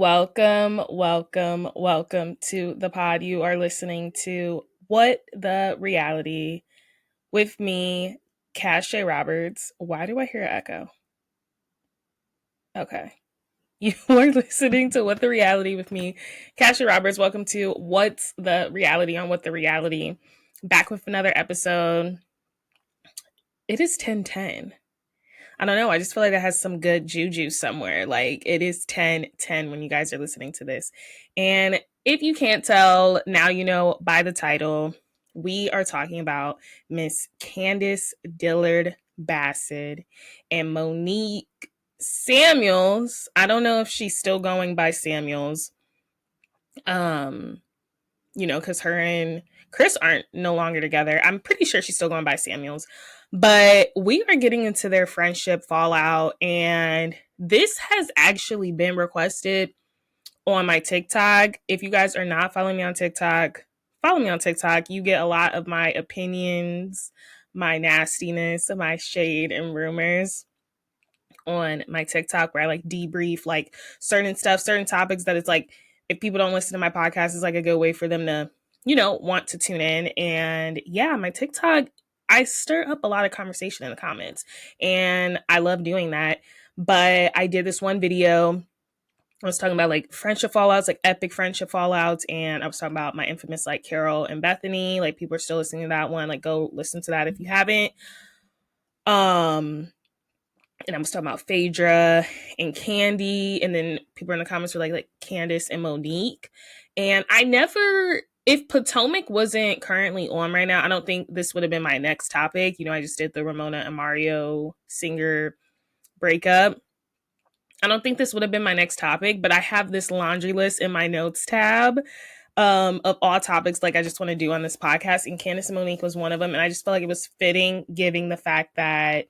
Welcome to the pod. You are listening to What the Reality with me, Cash J. Roberts. Why do I hear an echo? Okay. You are listening to What the Reality with me, Cash J. Roberts. Welcome to What's the Reality on What the Reality. Back with another episode. It is 10:10. I don't know. I just feel like that has some good juju somewhere. Like it is 10:10 when you guys are listening to this. And if you can't tell, now you know by the title, we are talking about Miss Candiace Dillard-Bassett and Monique Samuels. I don't know if she's still going by Samuels. Because her and Chris aren't no longer together. I'm pretty sure she's still going by Samuels. But we are getting into their friendship fallout, and this has actually been requested on my TikTok. If you guys are not following me on TikTok, follow me on TikTok. You get a lot of my opinions, my nastiness, my shade, and rumors on my TikTok where I like debrief like certain stuff, certain topics that it's like, if people don't listen to my podcast, it's like a good way for them to, want to tune in. And yeah, my TikTok, I stir up a lot of conversation in the comments and I love doing that. But I did this one video. I was talking about like friendship fallouts, like epic friendship fallouts. And I was talking about my infamous like Carol and Bethany. Like people are still listening to that one. Like go listen to that if you haven't. And I was talking about Phaedra and Candy, and then people in the comments were like Candiace and Monique. And I never, if Potomac wasn't currently on right now, I don't think this would have been my next topic. I just did the Ramona and Mario singer breakup. I don't think this would have been my next topic, but I have this laundry list in my notes tab of all topics like I just want to do on this podcast. And Candiace and Monique was one of them. And I just felt like it was fitting, given the fact that,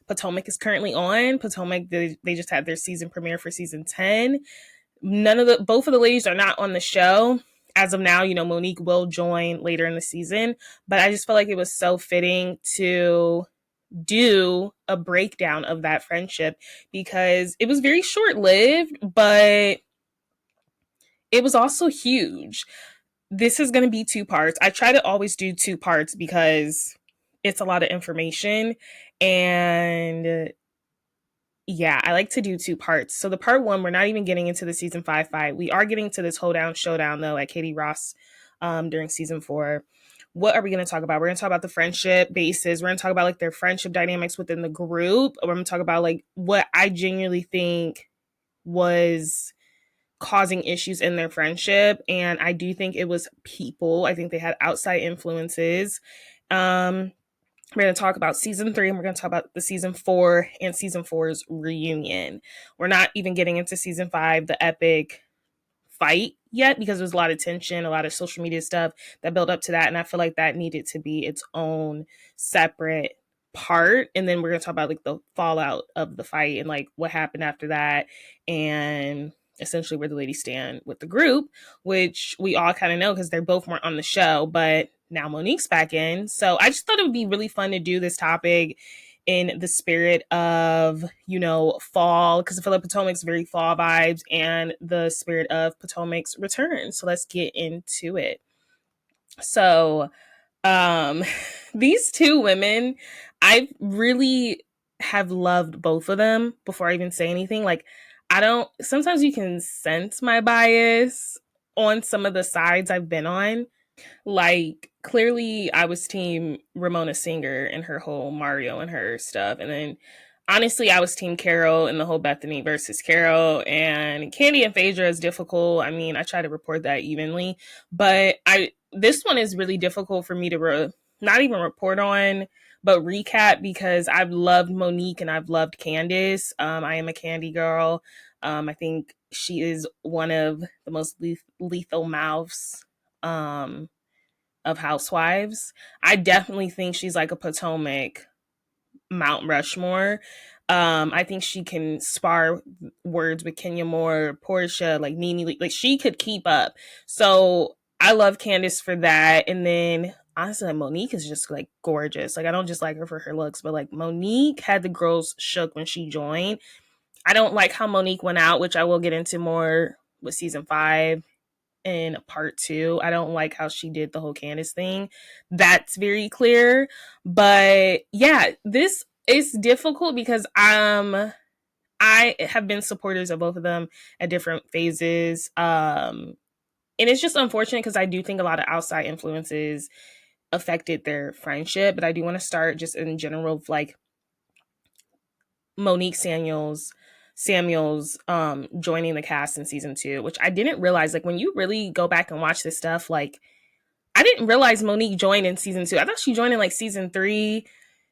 Potomac is currently on. Potomac, they just had their season premiere for season 10. Both of the ladies are not on the show as of now. Monique will join later in the season, but I just felt like it was so fitting to do a breakdown of that friendship because it was very short-lived, but it was also huge. This is going to be 2 parts. I try to always do 2 parts because it's a lot of information. And yeah, I like to do 2 parts. So the part 1, we're not even getting into the season 5 fight. We are getting to this hoedown showdown though at Katie Ross during season 4. What are we going to talk about? We're going to talk about the friendship basis. We're going to talk about like their friendship dynamics within the group. We're going to talk about like what I genuinely think was causing issues in their friendship. And I do think it was people. I think they had outside influences. We're going to talk about season 3, and we're going to talk about the season 4 and season 4's reunion. We're not even getting into season 5, the epic fight yet, because there's a lot of tension, a lot of social media stuff that built up to that. And I feel like that needed to be its own separate part. And then we're going to talk about like the fallout of the fight and like what happened after that. And essentially where the ladies stand with the group, which we all kind of know because they're both weren't on the show, but now Monique's back in. So I just thought it would be really fun to do this topic in the spirit of, fall, because I feel like Potomac's very fall vibes and the spirit of Potomac's return. So let's get into it. So these 2 women, I really have loved both of them before I even say anything. Like, sometimes you can sense my bias on some of the sides I've been on. Like, clearly I was team Ramona Singer and her whole Mario and her stuff. And then, honestly, I was team Carol and the whole Bethany versus Carol. And Candy and Phaedra is difficult. I mean, I try to report that evenly. But this one is really difficult for me to not even report on, but recap, because I've loved Monique and I've loved Candiace. I am a Candy girl. I think she is one of the most lethal mouths of housewives. I definitely think she's like a Potomac Mount Rushmore. I think she can spar words with Kenya Moore, Portia, like Nene, like she could keep up. So I love Candiace for that. And then honestly, like, Monique is just like gorgeous. Like I don't just like her for her looks, but like Monique had the girls shook when she joined. I don't like how Monique went out, which I will get into more with season 5 in part 2. I don't like how she did the whole Candiace thing. That's very clear. But yeah, this is difficult because I have been supporters of both of them at different phases. And it's just unfortunate because I do think a lot of outside influences affected their friendship. But I do want to start just in general of like Monique Samuels joining the cast in season 2, which I didn't realize. Like when you really go back and watch this stuff, like I didn't realize Monique joined in season 2. I thought she joined in like season 3,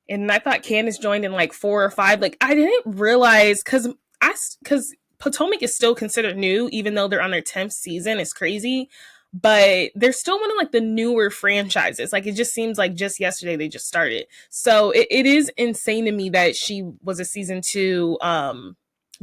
and I thought Candiace joined in like 4 or 5. Like I didn't realize because Potomac is still considered new, even though they're on their 10th season. It's crazy, but they're still one of like the newer franchises. Like it just seems like just yesterday they just started. So it is insane to me that she was a season 2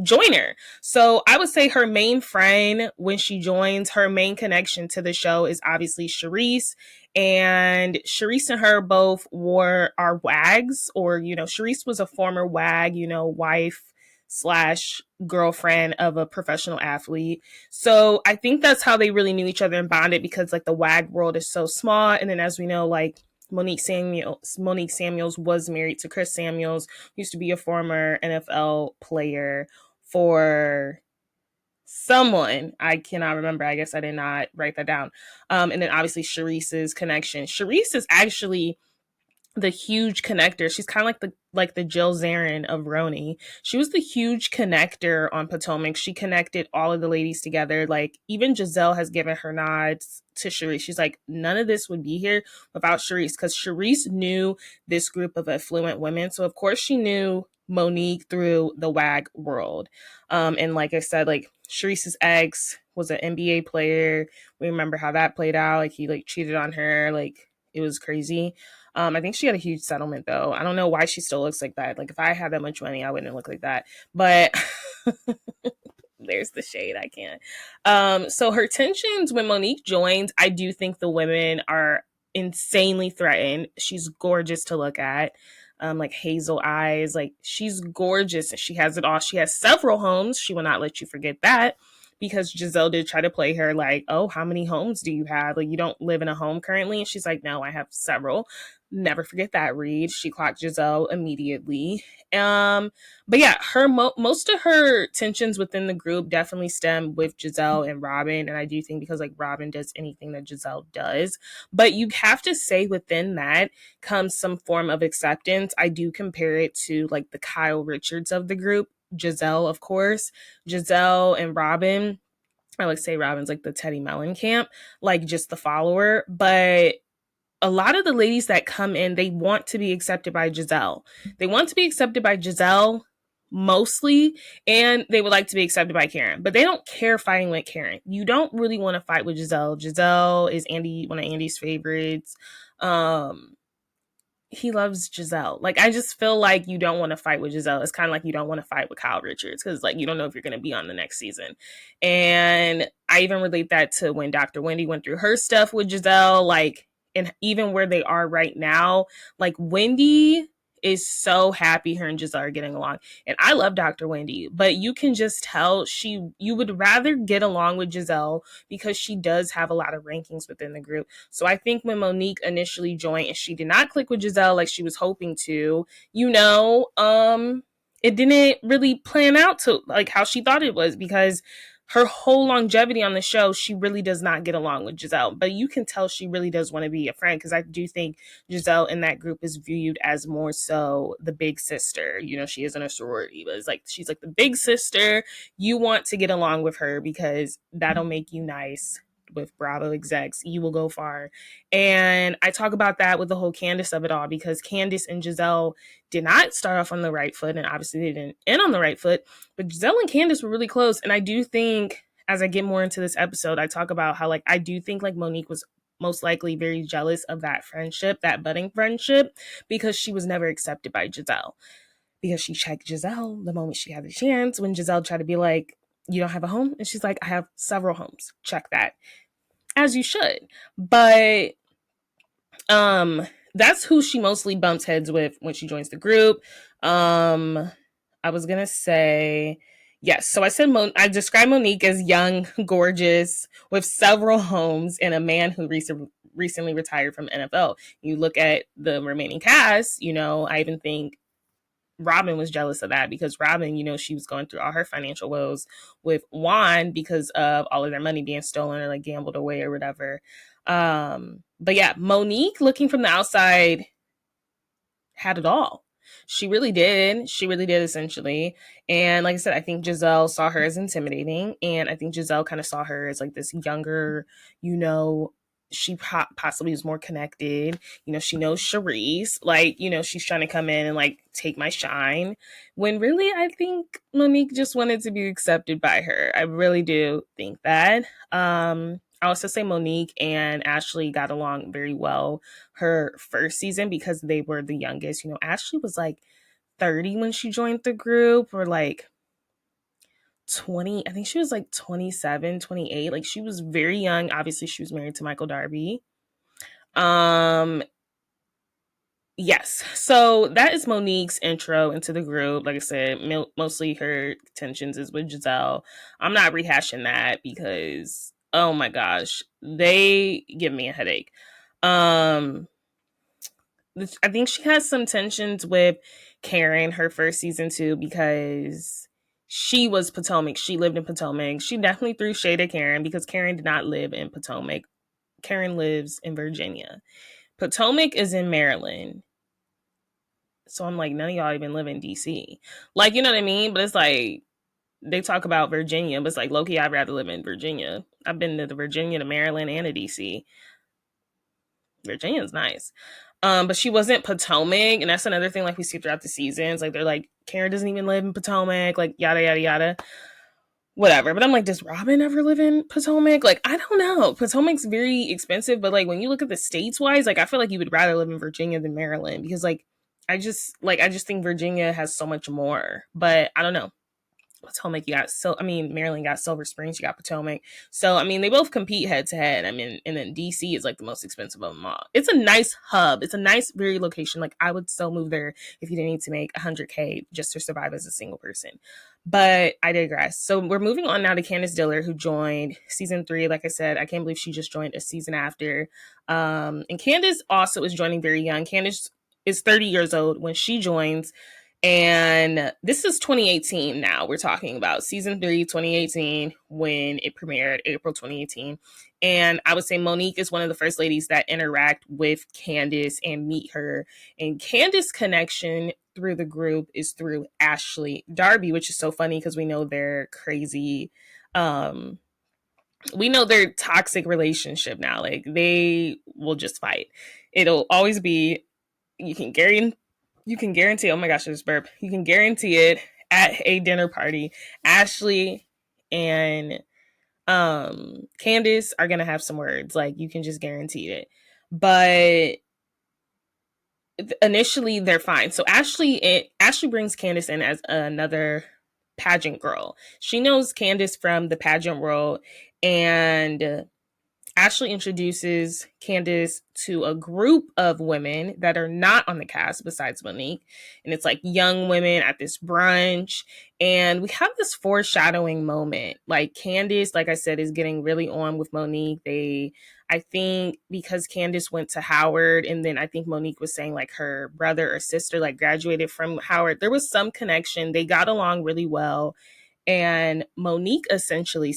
joiner. So I would say her main friend when she joins, her main connection to the show is obviously Charisse. And Charisse and her both are wags, or, you know, Charisse was a former wag, you know, wife slash girlfriend of a professional athlete. So I think that's how they really knew each other and bonded, because like the wag world is so small. And then as we know, like Monique Samuels was married to Chris Samuels, who used to be a former NFL player for someone. I cannot remember. I guess I did not write that down. And then obviously Charisse's connection. Charisse is actually the huge connector. She's kind of like the Jill Zarin of Roni. She was the huge connector on Potomac. She connected all of the ladies together. Like even Gizelle has given her nods to Charisse. She's like, none of this would be here without Charisse, because Charisse knew this group of affluent women. So of course she knew Monique through the WAG world. And like I said, like Charisse's ex was an NBA player. We remember how that played out. Like he like cheated on her. Like it was crazy. I think she had a huge settlement though. I don't know why she still looks like that. Like if I had that much money, I wouldn't look like that. But there's the shade. I can't. So her tensions when Monique joins, I do think the women are insanely threatened. She's gorgeous to look at. Like hazel eyes, like she's gorgeous and she has it all. She has several homes. She will not let you forget that, because Gizelle did try to play her like, oh, how many homes do you have? Like, you don't live in a home currently? And she's like, no, I have several. Never forget that, Reed. She clocked Gizelle immediately. But yeah, most of her tensions within the group definitely stem with Gizelle and Robyn. And I do think because like Robyn does anything that Gizelle does. But you have to say within that comes some form of acceptance. I do compare it to like the Kyle Richards of the group. Gizelle, of course. Gizelle and Robyn, I like to say Robyn's like the Teddy Mellencamp, like just the follower. But a lot of the ladies that come in, they want to be accepted by Gizelle. They want to be accepted by Gizelle mostly, and they would like to be accepted by Karen, but they don't care fighting with Karen. You don't really want to fight with Gizelle. Gizelle is one of Andy's favorites. He loves Gizelle. Like, I just feel like you don't want to fight with Gizelle. It's kind of like you don't want to fight with Kyle Richards, because like you don't know if you're going to be on the next season. And I even relate that to when Dr. Wendy went through her stuff with Gizelle, like, and even where they are right now, like Wendy is so happy her and Gizelle are getting along. And I love Dr. Wendy, but you can just tell you would rather get along with Gizelle because she does have a lot of rankings within the group. So I think when Monique initially joined and she did not click with Gizelle like she was hoping to, it didn't really plan out to like how she thought it was, because her whole longevity on the show, she really does not get along with Gizelle. But you can tell she really does want to be a friend, because I do think Gizelle in that group is viewed as more so the big sister. You know, she isn't a sorority, but it's like she's like the big sister. You want to get along with her because that'll make you nice with Bravo execs. You will go far. And I talk about that with the whole Candiace of it all, because Candiace and Gizelle did not start off on the right foot, and obviously they didn't end on the right foot, but Gizelle and Candiace were really close. And I do think, as I get more into this episode, I talk about how like I do think like Monique was most likely very jealous of that friendship, that budding friendship, because she was never accepted by Gizelle, because she checked Gizelle the moment she had the chance. When Gizelle tried to be like, you don't have a home? And she's like, I have several homes. Check that. As you should. But that's who she mostly bumps heads with when she joins the group. I was gonna say Yes. So I described Monique as young, gorgeous, with several homes, and a man who recently retired from NFL. You look at the remaining cast, I even think Robyn was jealous of that because Robyn, she was going through all her financial woes with Juan because of all of their money being stolen or like gambled away or whatever. But yeah, Monique, looking from the outside, had it all. She really did. She really did, essentially. And like I said, I think Gizelle saw her as intimidating. And I think Gizelle kind of saw her as like this younger, you know, she possibly was more connected. She knows Charisse. Like, she's trying to come in and like take my shine. When really, I think Monique just wanted to be accepted by her. I really do think that. I also say Monique and Ashley got along very well her first season because they were the youngest. Ashley was like 30 when she joined the group, or like 20. I think she was like 27, 28. Like, she was very young. Obviously, she was married to Michael Darby. Yes. So that is Monique's intro into the group. Like I said, mostly her tensions is with Gizelle. I'm not rehashing that because, oh my gosh, they give me a headache. I think she has some tensions with Karen her first season too, because she was Potomac. She lived in Potomac. She definitely threw shade at Karen because Karen did not live in Potomac. Karen lives in Virginia. Potomac is in Maryland. So I'm like, none of y'all even live in DC. Like, you know what I mean? But it's like, they talk about Virginia, but it's like, low-key, I'd rather live in Virginia. I've been to the Virginia, to Maryland, and to DC. Virginia's nice. But she wasn't Potomac, and that's another thing like we see throughout the seasons. Like, they're like, Karen doesn't even live in Potomac, like yada yada yada. Whatever. But I'm like, does Robyn ever live in Potomac? Like, I don't know. Potomac's very expensive, but like when you look at the states wise, like I feel like you would rather live in Virginia than Maryland because like I just think Virginia has so much more. But I don't know. Potomac, Maryland got Silver Springs, you got Potomac. So, they both compete head to head. And then DC is like the most expensive of them all. It's a nice hub. It's a nice, very location. Like, I would still move there if you didn't need to make $100K just to survive as a single person. But I digress. So we're moving on now to Candiace Dillard, who joined season 3. Like I said, I can't believe she just joined a season after. And Candiace also is joining very young. Candiace is 30 years old when she joins. And this is 2018 now. We're talking about season 3, 2018, when it premiered, April 2018. And I would say Monique is one of the first ladies that interact with Candiace and meet her. And Candiace's connection through the group is through Ashley Darby, which is so funny because we know they're crazy. We know their toxic relationship now. Like, they will just fight. It'll always be, you can guarantee, oh my gosh, this burp. You can guarantee it at a dinner party. Ashley and Candiace are going to have some words. Like, you can just guarantee it. But initially, they're fine. So Ashley brings Candiace in as another pageant girl. She knows Candiace from the pageant world, and Ashley introduces Candiace to a group of women that are not on the cast besides Monique. And it's like young women at this brunch. And we have this foreshadowing moment. Like, Candiace, like I said, is getting really on with Monique. I think because Candiace went to Howard, and then I think Monique was saying like her brother or sister like graduated from Howard. There was some connection. They got along really well. And Monique iconically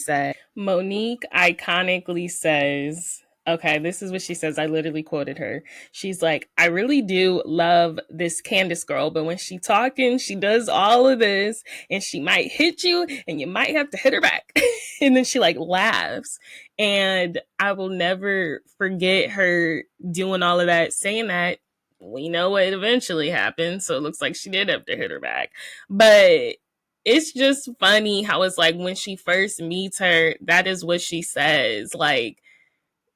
says, okay, this is what she says. I literally quoted her. She's like, I really do love this Candiace girl, but when she talking, she does all of this and she might hit you and you might have to hit her back. And then she like laughs. And I will never forget her doing all of that, saying that. We know what eventually happened. So it looks like she did have to hit her back. But it's just funny how it's like when she first meets her, that is what she says. Like,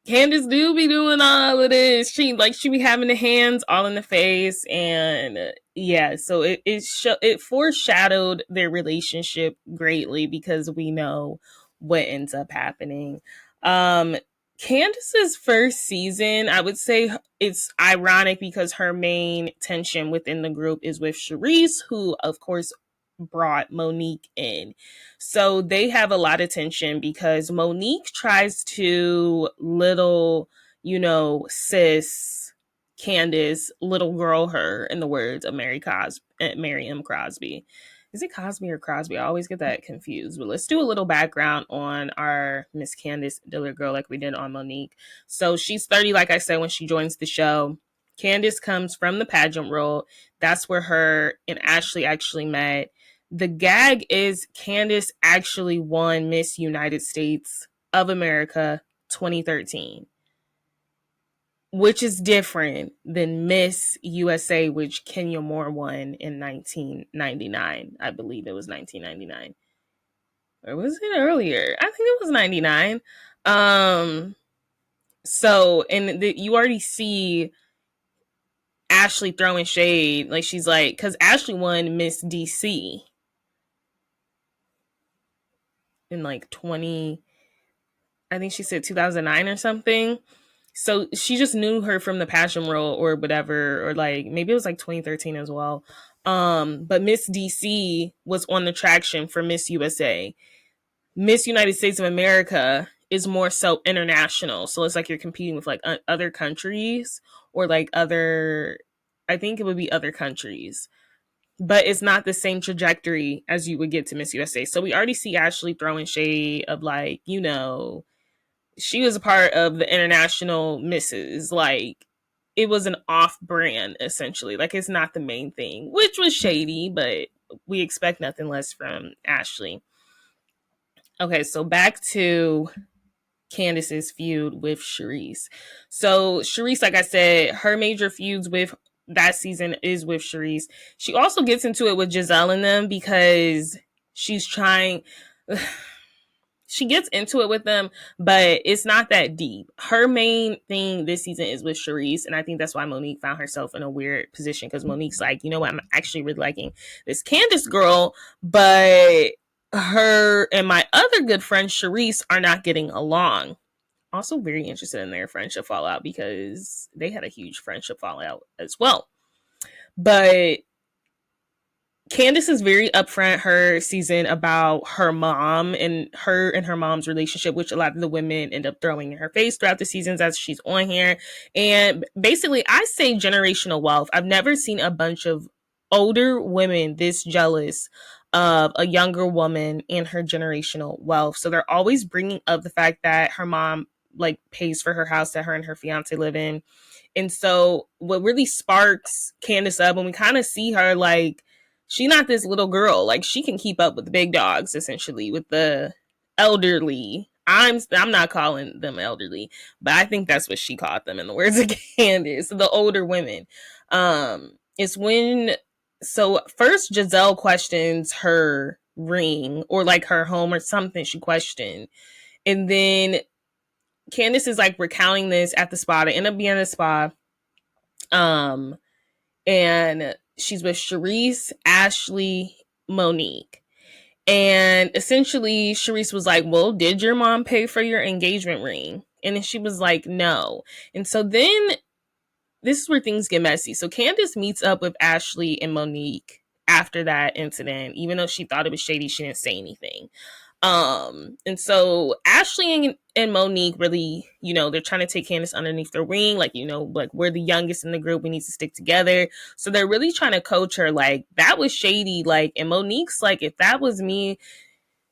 Candiace do be doing all of this. She be having the hands all in the face, and yeah. So it foreshadowed their relationship greatly because we know what ends up happening. Candiace's first season, I would say it's ironic because her main tension within the group is with Charisse, who of course brought Monique in. So they have a lot of tension because Monique tries to little, sis Candiace, little girl her, in the words of Mary M. Crosby. Is it Cosby or Crosby? I always get that confused. But let's do a little background on our Miss Candiace Dillard girl like we did on Monique. So she's 30, like I said, when she joins the show. Candiace comes from the pageant world. That's where her and Ashley actually met. The gag is Candiace actually won Miss United States of America 2013, which is different than Miss USA, which Kenya Moore won in 1999. I believe it was 1999. Or was it earlier? I think it was 99. So, and you already see Ashley throwing shade. Like, she's like, because Ashley won Miss DC in like I think she said 2009 or something. So she just knew her from the passion role or whatever, or like maybe it was like 2013 as well. But Miss DC was on the traction for Miss USA. Miss United States of America is more so international. So it's like you're competing with like other countries or like I think it would be other countries. But it's not the same trajectory as you would get to Miss USA. So we already see Ashley throwing shade of like, she was a part of the international misses. Like, it was an off-brand, essentially. Like, it's not the main thing, which was shady, but we expect nothing less from Ashley. Okay, so back to Candiace's feud with Charisse. So Charisse, like I said, her major feuds with that season is with Charisse. She also gets into it with Gizelle and them because she's trying... She gets into it with them, but it's not that deep. Her main thing this season is with Charisse, and I think that's why Monique found herself in a weird position, because Monique's like, you know what, I'm actually really liking this Candiace girl, but her and my other good friend Charisse are not getting along. Also very interested in their friendship fallout because they had a huge friendship fallout as well. But Candiace is very upfront her season about her mom and her mom's relationship, which a lot of the women end up throwing in her face throughout the seasons as she's on here. And basically, I say generational wealth. I've never seen a bunch of older women this jealous of a younger woman and her generational wealth. So they're always bringing up the fact that her mom like pays for her house that her and her fiance live in. And so what really sparks Candiace up when we kind of see her like, she's not this little girl. Like, she can keep up with the big dogs, essentially, with the elderly. I'm not calling them elderly, but I think that's what she called them in the words of Candiace, the older women. It's when, so first Gizelle questions her ring or like her home or something she questioned. And then Candiace is like recounting this at the spa. They end up being at the spa. And she's with Charisse, Ashley, Monique. And essentially, Charisse was like, well, did your mom pay for your engagement ring? And then she was like, no. And so then this is where things get messy. So Candiace meets up with Ashley and Monique after that incident. Even though she thought it was shady, she didn't say anything. And so Ashley and Monique really, they're trying to take Candiace underneath their wing. Like, like, we're the youngest in the group. We need to stick together. So they're really trying to coach her. Like, that was shady. Like, and Monique's like, if that was me,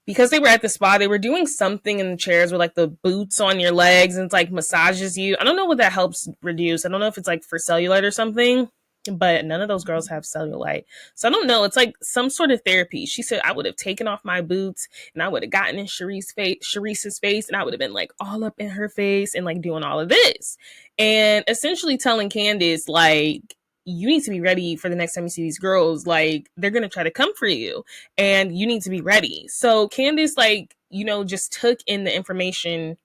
because they were at the spa, they were doing something in the chairs with like the boots on your legs and it's like massages you. I don't know what that helps reduce. I don't know if it's like for cellulite or something. But none of those girls have cellulite. So I don't know. It's like some sort of therapy. She said, I would have taken off my boots and I would have gotten in Charisse's face and I would have been like all up in her face and like doing all of this. And essentially telling Candiace, like, you need to be ready for the next time you see these girls. Like, they're going to try to come for you and you need to be ready. So Candiace, like, just took in the information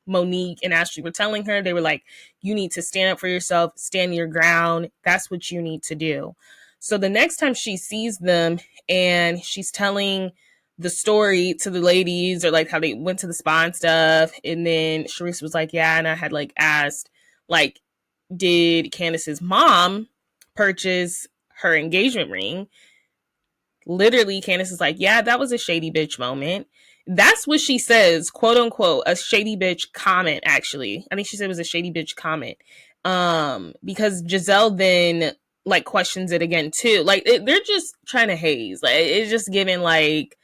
Monique and Ashley were telling her. They were like, you need to stand up for yourself, stand your ground. That's what you need to do. So the next time she sees them and she's telling the story to the ladies or like how they went to the spa and stuff. And then Charisse was like, yeah. And I had like asked, like, did Candiace's mom purchase her engagement ring? literally Candiace is like, yeah, that was a shady bitch moment. That's what she says, quote unquote, a shady bitch comment, actually. I think she said it was a shady bitch comment. Because Gizelle then like questions it again too. Like they're just trying to haze. Like it's just giving like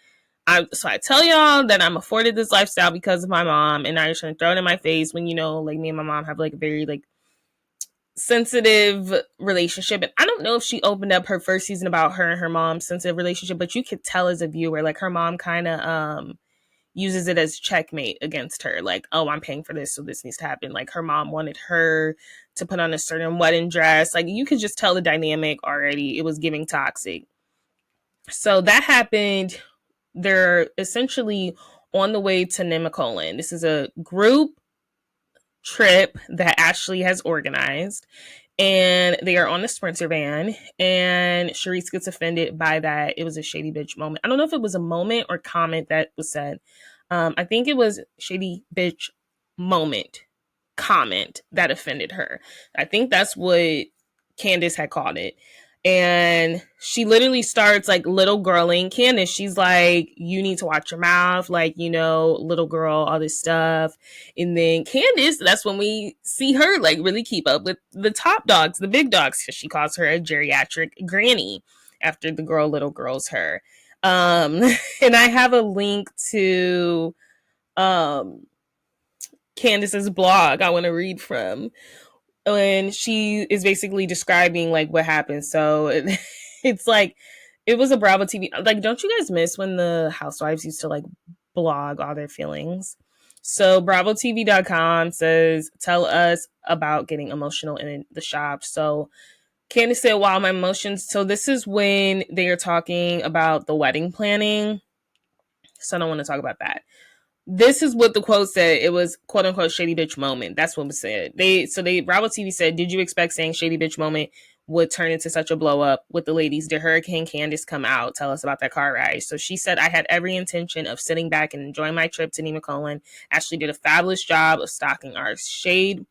I tell y'all that I'm afforded this lifestyle because of my mom, and I'm just trying to throw it in my face when, you know, like me and my mom have like a very like sensitive relationship. And I don't know if she opened up her first season about her and her mom's sensitive relationship, but you could tell as a viewer, like her mom kind of uses it as checkmate against her. Like, oh, I'm paying for this, so this needs to happen. Like her mom wanted her to put on a certain wedding dress. Like you could just tell the dynamic already. It was giving toxic. So that happened. They're essentially on the way to Nemacolin. This is a group trip that Ashley has organized, and they are on the Sprinter van, and Charisse gets offended by that. It was a shady bitch moment. I don't know if it was a moment or comment that was said. I think it was shady bitch moment comment that offended her. I think that's what Candiace had called it. And she literally starts like little girling Candiace. She's like, you need to watch your mouth, like, you know, little girl, all this stuff. And then Candiace, that's when we see her like really keep up with the top dogs, the big dogs, because she calls her a geriatric granny after the little girl's her. And I have a link to Candiace's blog I want to read from, and she is basically describing like what happened. So it's like it was a Bravo TV. Like, don't you guys miss when the housewives used to like blog all their feelings? So BravoTV.com says, tell us about getting emotional in the shop. So Candiace said, wow, my emotions. So this is when they are talking about the wedding planning. So I don't want to talk about that. This is what the quote said. It was quote unquote shady bitch moment. That's what was said. Bravo TV said, did you expect saying shady bitch moment would turn into such a blow up with the ladies? Did Hurricane Candiace come out? Tell us about that car ride. So she said, I had every intention of sitting back and enjoying my trip to Nemacolin. Ashley did a fabulous job of stocking our shade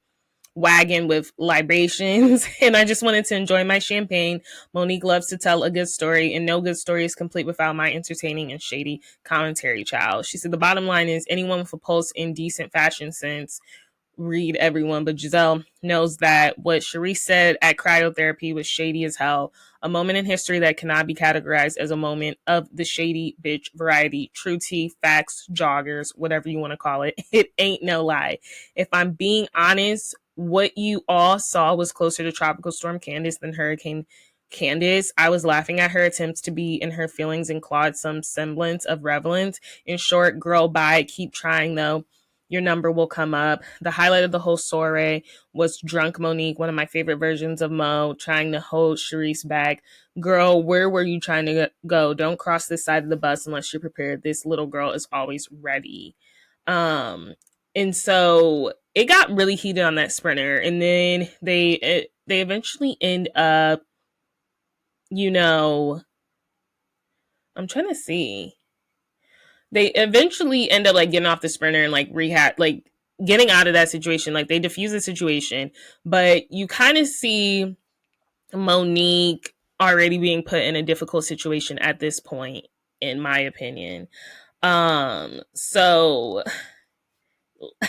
wagon with libations, and I just wanted to enjoy my champagne. Monique loves to tell a good story, and no good story is complete without my entertaining and shady commentary, child. She said the bottom line is anyone with a pulse in decent fashion sense, read everyone, but Gizelle knows that what Charisse said at cryotherapy was shady as hell. A moment in history that cannot be categorized as a moment of the shady bitch variety. True tea, facts, joggers, whatever you want to call it. It ain't no lie. If I'm being honest, what you all saw was closer to Tropical Storm Candiace than Hurricane Candiace. I was laughing at her attempts to be in her feelings and clawed some semblance of relevance. In short, girl, bye. Keep trying though. Your number will come up. The highlight of the whole soiree was Drunk Monique, one of my favorite versions of Mo, trying to hold Charisse back. Girl, where were you trying to go? Don't cross this side of the bus unless you're prepared. This little girl is always ready. And so it got really heated on that Sprinter, and then they eventually end up, you know, I'm trying to see. They eventually end up like getting off the Sprinter and like rehab, like getting out of that situation. Like they diffuse the situation, but you kind of see Monique already being put in a difficult situation at this point, in my opinion. So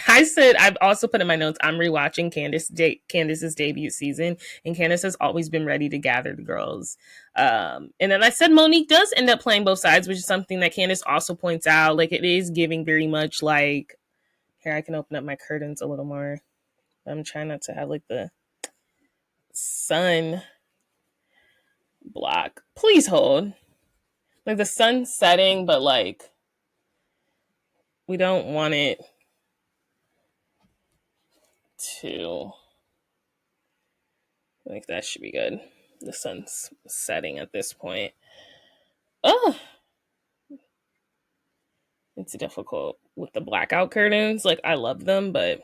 I said, I've also put in my notes, I'm rewatching Candiace's debut season, and Candiace has always been ready to gather the girls. And then I said Monique does end up playing both sides, which is something that Candiace also points out. Like, it is giving very much like, here, I can open up my curtains a little more. I'm trying not to have like the sun block. Please hold. Like the sun setting, but like, we don't want it to, like, that should be good. The sun's setting at this point. Oh, it's difficult with the blackout curtains. Like, I love them, but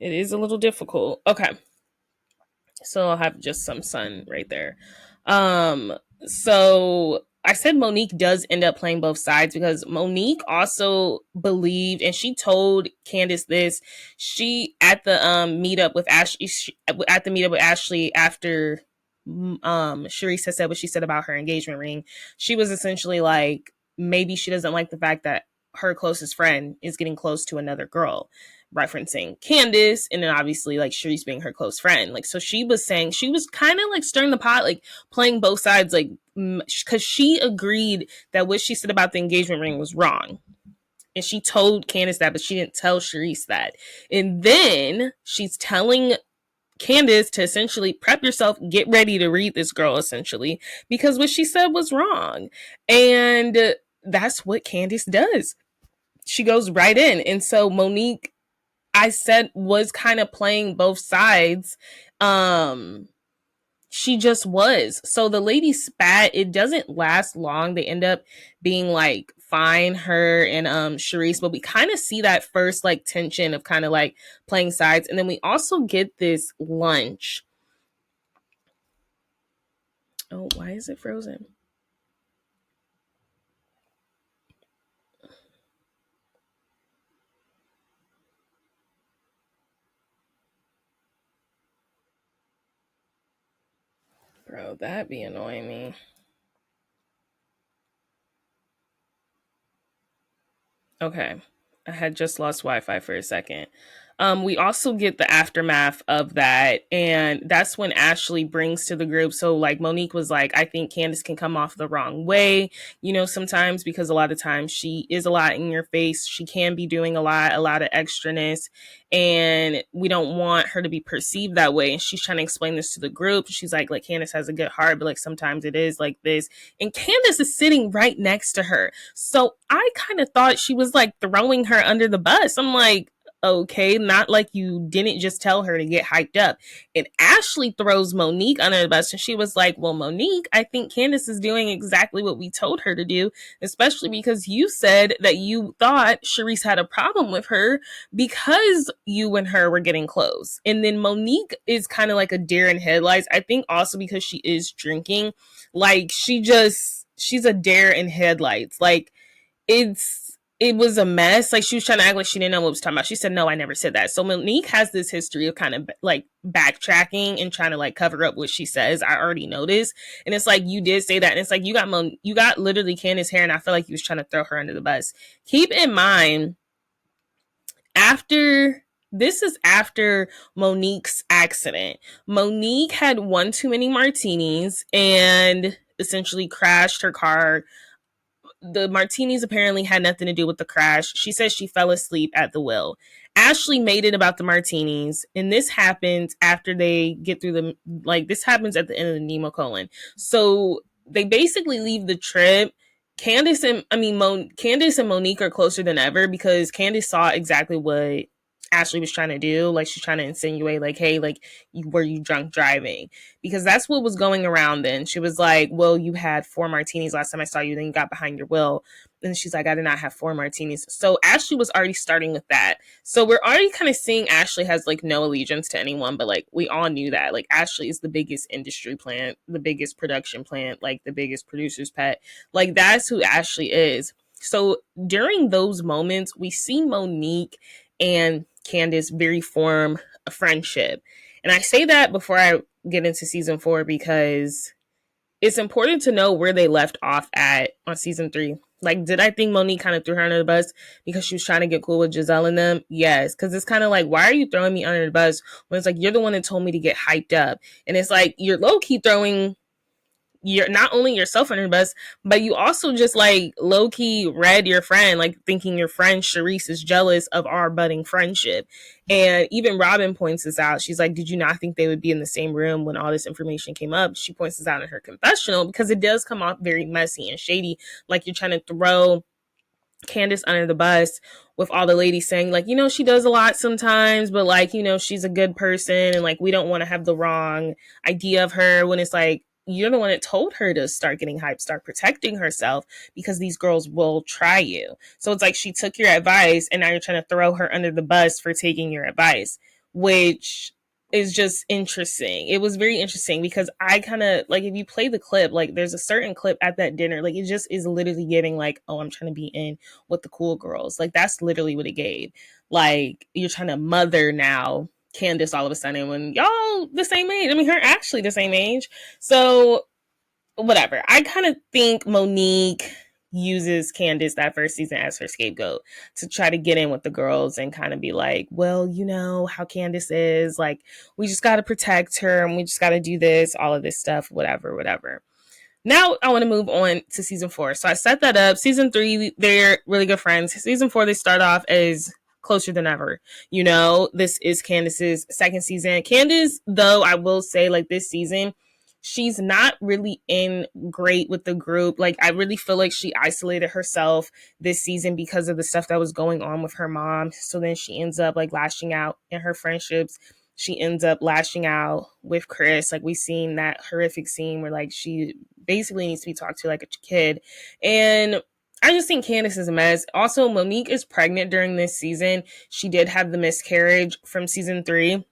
it is a little difficult. Okay. So I'll have just some sun right there. So I said Monique does end up playing both sides because Monique also believed, and she told Candiace this. She at the meetup with Ashley, after Sharice has said what she said about her engagement ring, she was essentially like, maybe she doesn't like the fact that her closest friend is getting close to another girl, referencing Candiace, and then obviously like Sharice being her close friend. Like, so she was saying, she was kind of like stirring the pot, like playing both sides, like, because she agreed that what she said about the engagement ring was wrong. And she told Candiace that, but she didn't tell Sharice that. And then she's telling Candiace to essentially prep yourself, get ready to read this girl, essentially, because what she said was wrong. And that's what Candiace does. She goes right in. And so Monique, I said, was kind of playing both sides. She just was. So the lady spat. It doesn't last long. They end up being like fine, her and Sharice, but we kind of see that first like tension of kind of like playing sides, and then we also get this lunch. Oh, why is it frozen? Bro, that be annoying me. Okay. I had just lost Wi-Fi for a second. We also get the aftermath of that, and that's when Ashley brings to the group. So, like, Monique was like, I think Candiace can come off the wrong way, you know, sometimes, because a lot of times she is a lot in your face. She can be doing a lot of extraness, and we don't want her to be perceived that way. And she's trying to explain this to the group. She's like Candiace has a good heart, but like sometimes it is like this. And Candiace is sitting right next to her. So I kind of thought she was like throwing her under the bus. I'm like, okay, not like you didn't just tell her to get hyped up. And Ashley throws Monique under the bus, and she was like, well, Monique, I think Candiace is doing exactly what we told her to do, especially because you said that you thought Sharice had a problem with her because you and her were getting close. And then Monique is kind of like a deer in headlights. I think also because she is drinking, like she's a deer in headlights. Like, it was a mess. Like, she was trying to act like she didn't know what was talking about. She said, no, I never said that. So Monique has this history of kind of like backtracking and trying to like cover up what she says. I already noticed. And it's like, you did say that. And it's like, you got literally Candiace's hair, and I feel like you was trying to throw her under the bus. Keep in mind, this is after Monique's accident. Monique had one too many martinis and essentially crashed her car. The martinis apparently had nothing to do with the crash. She says she fell asleep at the wheel. Ashley made it about the martinis, and this happens after they get through this happens at the end of the Nemo colon. So they basically leave the trip. Candiace and Monique are closer than ever because Candiace saw exactly what Ashley was trying to do. Like, she's trying to insinuate, like, hey, like, were you drunk driving? Because that's what was going around then. She was like, well, you had 4 martinis last time I saw you, then you got behind your wheel. And she's like, I did not have 4 martinis. So Ashley was already starting with that. So we're already kind of seeing Ashley has like no allegiance to anyone, but like we all knew that. Like, Ashley is the biggest industry plant, the biggest production plant, like the biggest producer's pet. Like, that's who Ashley is. So during those moments, we see Monique and Candiace very form a friendship. And I say that before I get into season 4 because it's important to know where they left off at on season 3. Like, did I think Monique kind of threw her under the bus because she was trying to get cool with Gizelle and them? Yes, because it's kind of like, why are you throwing me under the bus when it's like, you're the one that told me to get hyped up? And it's like, you're low-key throwing you're not only yourself under the bus, but you also just like low-key read your friend, like thinking your friend Sharice is jealous of our budding friendship. And even Robyn points this out. She's like, did you not think they would be in the same room when all this information came up? She points this out in her confessional because it does come off very messy and shady. Like, you're trying to throw Candiace under the bus with all the ladies saying, like, you know, she does a lot sometimes, but like, you know, she's a good person, and like, we don't want to have the wrong idea of her, when it's like, you're the one that told her to start getting hyped, start protecting herself, because these girls will try you. So it's like, she took your advice and now you're trying to throw her under the bus for taking your advice, which is just interesting. It was very interesting because I kind of like, if you play the clip, like there's a certain clip at that dinner, like it just is literally giving like, oh, I'm trying to be in with the cool girls. Like, that's literally what it gave. Like, you're trying to mother now Candiace all of a sudden when y'all the same age. I mean, her actually the same age. So whatever. I kind of think Monique uses Candiace that first season as her scapegoat to try to get in with the girls and kind of be like, well, you know how Candiace is. Like, we just got to protect her and we just got to do this, all of this stuff, whatever, whatever. Now I want to move on to season 4. So I set that up. Season 3, they're really good friends. Season 4, they start off as closer than ever. You know, this is Candiace's second season. Candiace, though, I will say, like, this season, she's not really in great with the group. Like, I really feel like she isolated herself this season because of the stuff that was going on with her mom. So then she ends up, like, lashing out in her friendships. She ends up lashing out with Chris. Like, we've seen that horrific scene where, like, she basically needs to be talked to like a kid. And I just think Candiace is a mess. Also, Monique is pregnant during this season. She did have the miscarriage from season 3,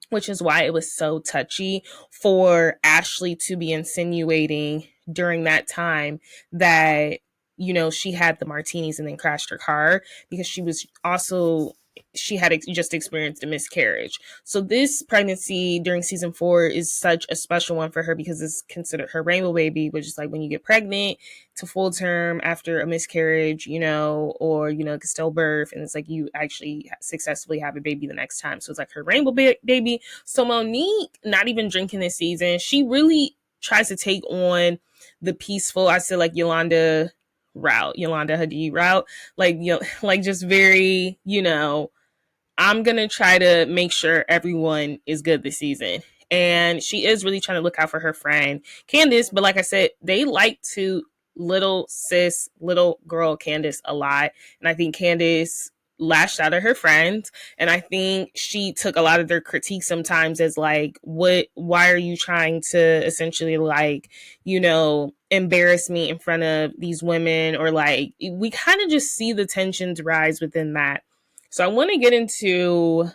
which is why it was so touchy for Ashley to be insinuating during that time that, you know, she had the martinis and then crashed her car, because she had just experienced a miscarriage. So this pregnancy during season 4 is such a special one for her because it's considered her rainbow baby, which is like when you get pregnant to full term after a miscarriage, you know, or, you know, like a stillbirth, and it's like you actually successfully have a baby the next time. So it's like her rainbow baby. So Monique, not even drinking this season, she really tries to take on the peaceful, I said, like Yolanda Hadid route, like, you know, like just very, you know, I'm gonna try to make sure everyone is good this season. And she is really trying to look out for her friend Candiace, but like I said, they like to little sis, little girl Candiace a lot. And I think Candiace lashed out at her friends, and I think she took a lot of their critiques sometimes as like, why are you trying to essentially, like, you know, embarrass me in front of these women, or like, we kind of just see the tensions rise within that. So I want to get into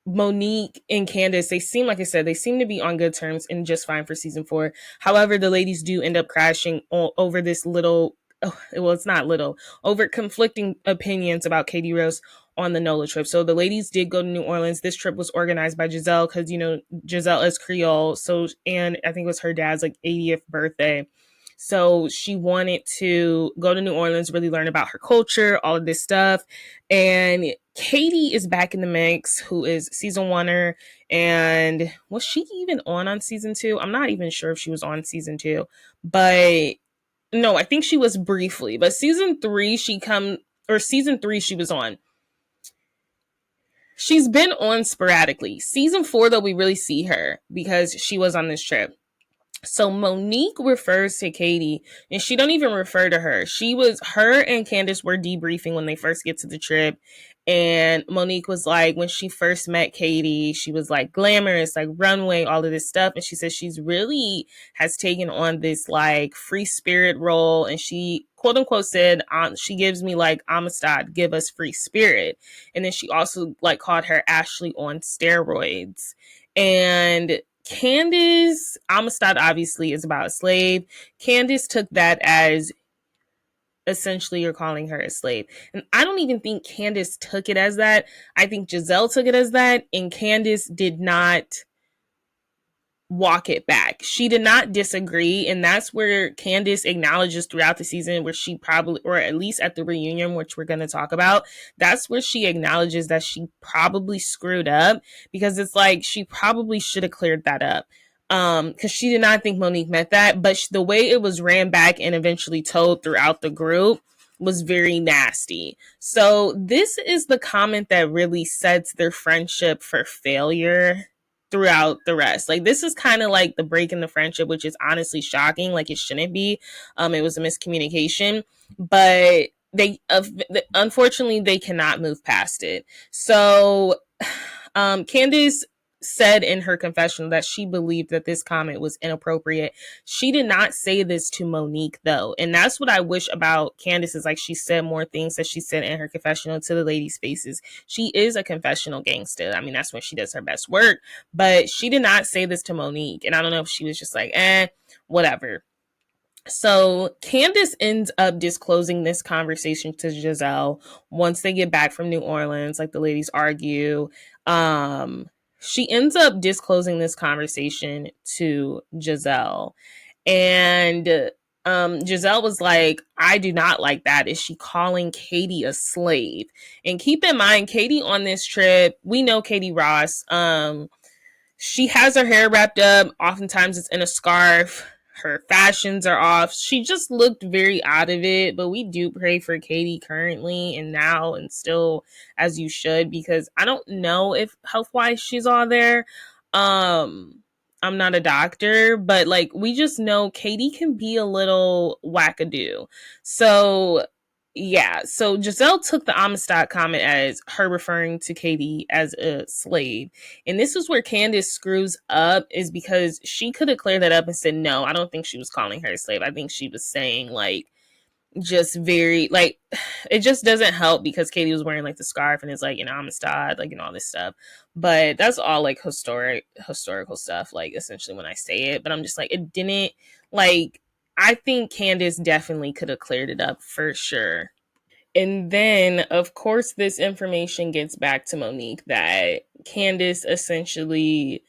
Monique and Candiace. They seem, like I said, they seem to be on good terms and just fine for season 4. However, the ladies do end up crashing over this little, well, it's not little, over conflicting opinions about Katie Rose on the NOLA trip. So the ladies did go to New Orleans. This trip was organized by Gizelle because, you know, Gizelle is Creole. So, and I think it was her dad's like 80th birthday. So she wanted to go to New Orleans, really learn about her culture, all of this stuff. And Katie is back in the mix, who is season 1er. And was she even on season 2? I'm not even sure if she was on season 2. But no, I think she was briefly. But season 3, season 3 she was on. She's been on sporadically. Season 4, though, we really see her because she was on this trip. So Monique refers to Katie, and she don't even refer to her. Her and Candiace were debriefing when they first get to the trip. And Monique was like, when she first met Katie, she was like glamorous, like runway, all of this stuff. And she says she's really has taken on this like free spirit role. And she, quote unquote, said, she gives me like Amistad, give us free spirit. And then she also like called her Ashley on steroids. And Candiace, Amistad obviously is about a slave. Candiace took that as essentially you're calling her a slave. And I don't even think Candiace took it as that. I think Gizelle took it as that, and Candiace did not walk it back. She did not disagree, and that's where Candiace acknowledges throughout the season, where she probably, or at least at the reunion, which we're going to talk about, that's where she acknowledges that she probably screwed up, because it's like she probably should have cleared that up. Because she did not think Monique meant that, but the way it was ran back and eventually told throughout the group was very nasty. So this is the comment that really sets their friendship for failure throughout the rest. Like, this is kind of like the break in the friendship, which is honestly shocking. Like, it shouldn't be. It was a miscommunication, but they unfortunately they cannot move past it. So Candiace said in her confessional that she believed that this comment was inappropriate. She did not say this to Monique, though. And that's what I wish about Candiace, is like she said more things that she said in her confessional to the ladies' faces. She is a confessional gangster. I mean, that's when she does her best work. But she did not say this to Monique. And I don't know if she was just like, whatever. So Candiace ends up disclosing this conversation to Gizelle once they get back from New Orleans, like the ladies argue. Um, she ends up disclosing this conversation to Gizelle. And Gizelle was like, I do not like that. Is she calling Katie a slave? And keep in mind, Katie on this trip, we know Katie Ross. She has her hair wrapped up. Oftentimes it's in a scarf. Her fashions are off. She just looked very out of it. But we do pray for Katie currently and now and still, as you should, because I don't know if health wise she's all there. I'm not a doctor, but like we just know Katie can be a little wackadoo. So yeah, so Gizelle took the Amistad comment as her referring to Katie as a slave. And this is where Candiace screws up, is because she could have cleared that up and said, no, I don't think she was calling her a slave. I think she was saying like just very like it just doesn't help because Katie was wearing like the scarf and it's like, Amistad, like, all this stuff. But that's all like historical stuff, like essentially when I say it. But I'm just like, it didn't like I think Candiace definitely could have cleared it up for sure. And then, of course, this information gets back to Monique that Candiace essentially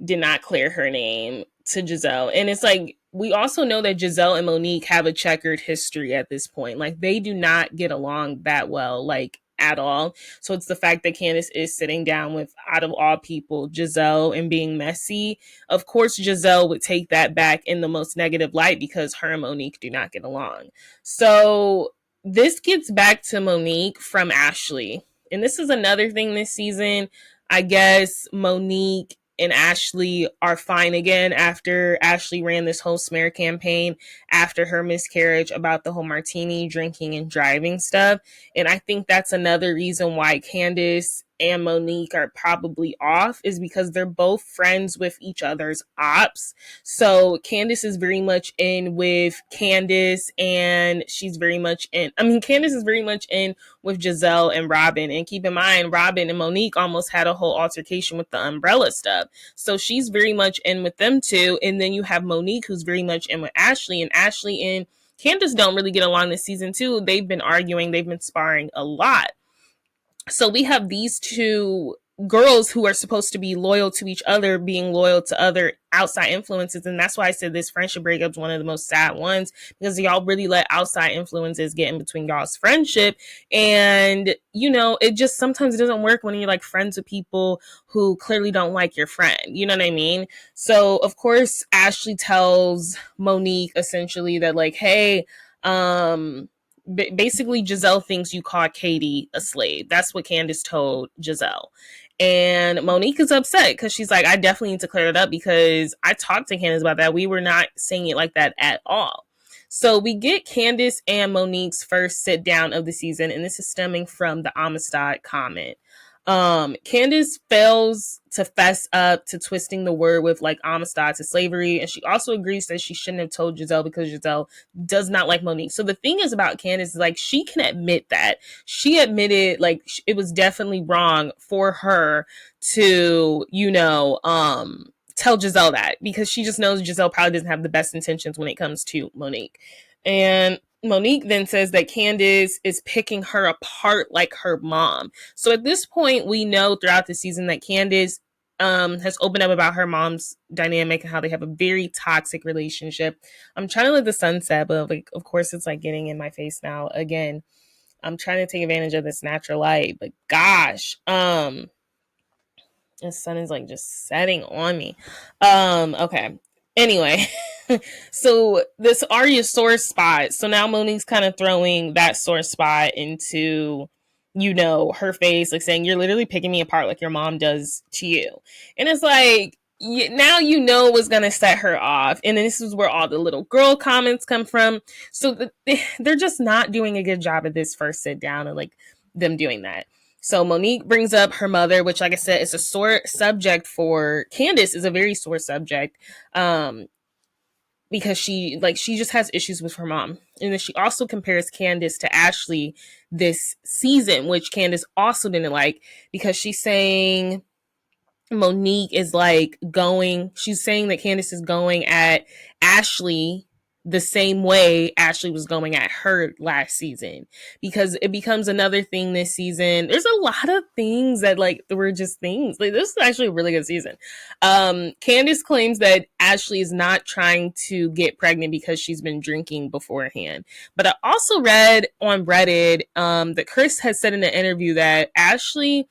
did not clear her name to Gizelle. And it's like, we also know that Gizelle and Monique have a checkered history at this point. Like, they do not get along that well, like, at all. So it's the fact that Candiace is sitting down with, out of all people, Gizelle and being messy. Of course, Gizelle would take that back in the most negative light because her and Monique do not get along. So this gets back to Monique from Ashley. And this is another thing this season. I guess Monique and Ashley are fine again after Ashley ran this whole smear campaign after her miscarriage about the whole martini drinking and driving stuff. And I think that's another reason why Candiace and Monique are probably off, is because they're both friends with each other's ops. So Candiace is very much in with Candiace, and she's very much in, Candiace is very much in with Gizelle and Robyn. And keep in mind, Robyn and Monique almost had a whole altercation with the umbrella stuff. So she's very much in with them too. And then you have Monique, who's very much in with Ashley, and Ashley and Candiace don't really get along this season too. They've been arguing, they've been sparring a lot. So we have these two girls who are supposed to be loyal to each other being loyal to other outside influences. And that's why I said this friendship breakup is one of the most sad ones, because y'all really let outside influences get in between y'all's friendship. And it just sometimes doesn't work when you're like friends with people who clearly don't like your friend, you know what I mean? So of course Ashley tells Monique essentially that like, hey, basically Gizelle thinks you called Katie a slave. That's what Candiace told Gizelle. And Monique is upset because she's like, I definitely need to clear it up because I talked to Candiace about that. We were not saying it like that at all. So we get Candiace and Monique's first sit down of the season, and this is stemming from the Amistad comment. Candiace fails to fess up to twisting the word with like Amistad to slavery, and she also agrees that she shouldn't have told Gizelle because Gizelle does not like Monique. So the thing is about Candiace is like she can admit that she admitted like it was definitely wrong for her to tell Gizelle that, because she just knows Gizelle probably doesn't have the best intentions when it comes to Monique. And Monique then says that Candiace is picking her apart like her mom. So at this point, we know throughout the season that Candiace has opened up about her mom's dynamic and how they have a very toxic relationship. I'm trying to let the sun set, but like, of course, it's like getting in my face now. Again, I'm trying to take advantage of this natural light, but gosh, the sun is like just setting on me. Okay. Anyway, so this Arya sore spot. So now Monique's kind of throwing that sore spot into, her face, like saying, you're literally picking me apart like your mom does to you. And it's like, now what's going to set her off. And then this is where all the little girl comments come from. So they're just not doing a good job at this first sit down and like them doing that. So Monique brings up her mother, which, like I said, is a sore subject for Candiace, is a very sore subject, because she just has issues with her mom. And then she also compares Candiace to Ashley this season, which Candiace also didn't like, because she's saying Monique is like she's saying that Candiace is going at Ashley the same way Ashley was going at her last season, because it becomes another thing this season. There's a lot of things that like were just things. Like, this is actually a really good season. Candiace claims that Ashley is not trying to get pregnant because she's been drinking beforehand. But I also read on Reddit that Chris has said in an interview that Ashley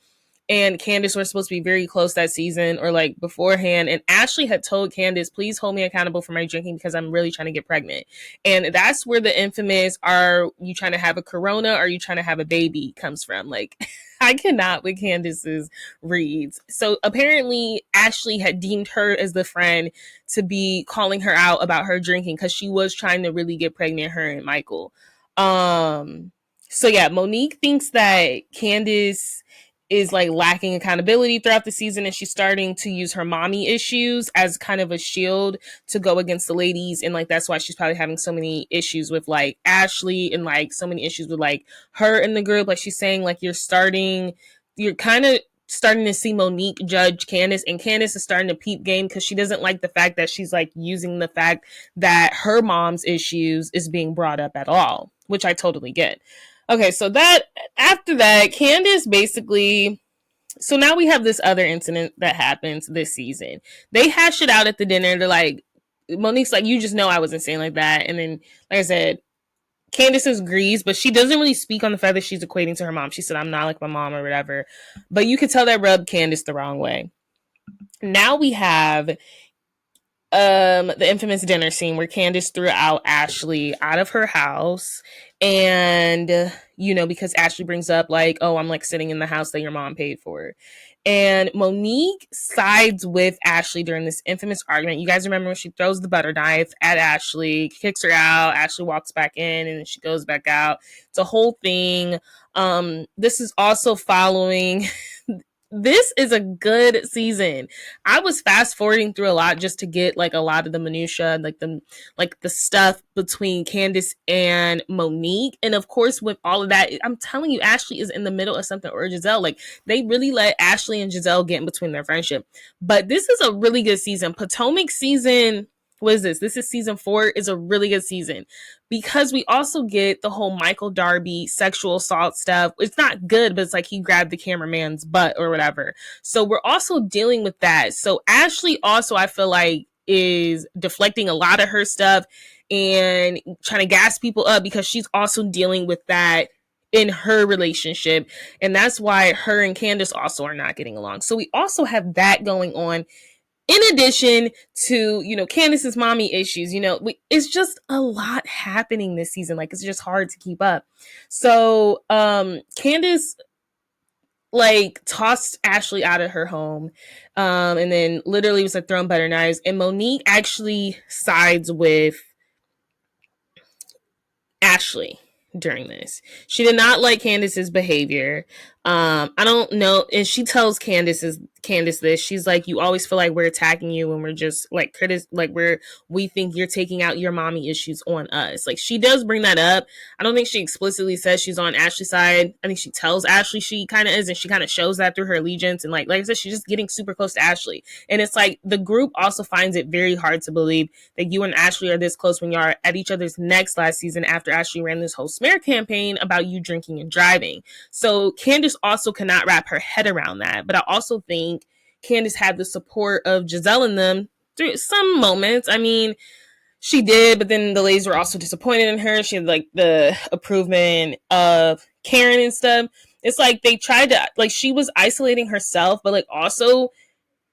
and Candiace were supposed to be very close that season, or like beforehand. And Ashley had told Candiace, please hold me accountable for my drinking because I'm really trying to get pregnant. And that's where the infamous, are you trying to have a corona? Or are you trying to have a baby comes from. Like, I cannot with Candiace's reads. So apparently Ashley had deemed her as the friend to be calling her out about her drinking because she was trying to really get pregnant, her and Michael. So yeah, Monique thinks that Candiace is like lacking accountability throughout the season, and she's starting to use her mommy issues as kind of a shield to go against the ladies. And like, that's why she's probably having so many issues with like Ashley, and like so many issues with like her in the group. Like, she's saying like, you're kind of starting to see Monique judge Candiace, and Candiace is starting to peep game because she doesn't like the fact that she's like using the fact that her mom's issues is being brought up at all, which I totally get. Okay, so that after that, Candiace basically, so now we have this other incident that happens this season. They hash it out at the dinner. They're like, Monique's like, you just know I wasn't saying like that. And then, like I said, Candiace agrees, but she doesn't really speak on the fact that she's equating to her mom. She said, I'm not like my mom or whatever. But you could tell that rubbed Candiace the wrong way. Now we have the infamous dinner scene where Candiace threw out Ashley out of her house, and because Ashley brings up like, oh, I'm like sitting in the house that your mom paid for. And Monique sides with Ashley during this infamous argument. You guys remember when she throws the butter knife at Ashley, kicks her out, Ashley walks back in, and then she goes back out. It's a whole thing. This is also following this is a good season. I was fast forwarding through a lot just to get like a lot of the minutia, like the stuff between Candiace and Monique. And of course, with all of that, I'm telling you, Ashley is in the middle of something, or Gizelle. Like, they really let Ashley and Gizelle get in between their friendship. But this is a really good season. Potomac season, what is this? This is season 4, is a really good season because we also get the whole Michael Darby sexual assault stuff. It's not good, but it's like he grabbed the cameraman's butt or whatever. So we're also dealing with that. So Ashley also, I feel like, is deflecting a lot of her stuff and trying to gas people up because she's also dealing with that in her relationship. And that's why her and Candiace also are not getting along. So we also have that going on. In addition to, Candiace's mommy issues, it's just a lot happening this season. Like, it's just hard to keep up. So, Candiace, like, tossed Ashley out of her home, and then literally was like throwing butter knives. And Monique actually sides with Ashley during this. She did not like Candiace's behavior. I don't know. And she tells Candiace this. She's like, you always feel like we're attacking you when we're just like we think you're taking out your mommy issues on us. Like, she does bring that up. I don't think she explicitly says she's on Ashley's side. I think she tells Ashley she kind of is, and she kind of shows that through her allegiance. And like I said, she's just getting super close to Ashley. And it's like the group also finds it very hard to believe that you and Ashley are this close when you are at each other's necks last season after Ashley ran this whole smear campaign about you drinking and driving. So Candiace also cannot wrap her head around that. But I also think Candiace had the support of Gizelle and them through some moments. I mean, she did, but then the ladies were also disappointed in her. She had like the approval of Karen and stuff. It's like they tried to, like, she was isolating herself, but like also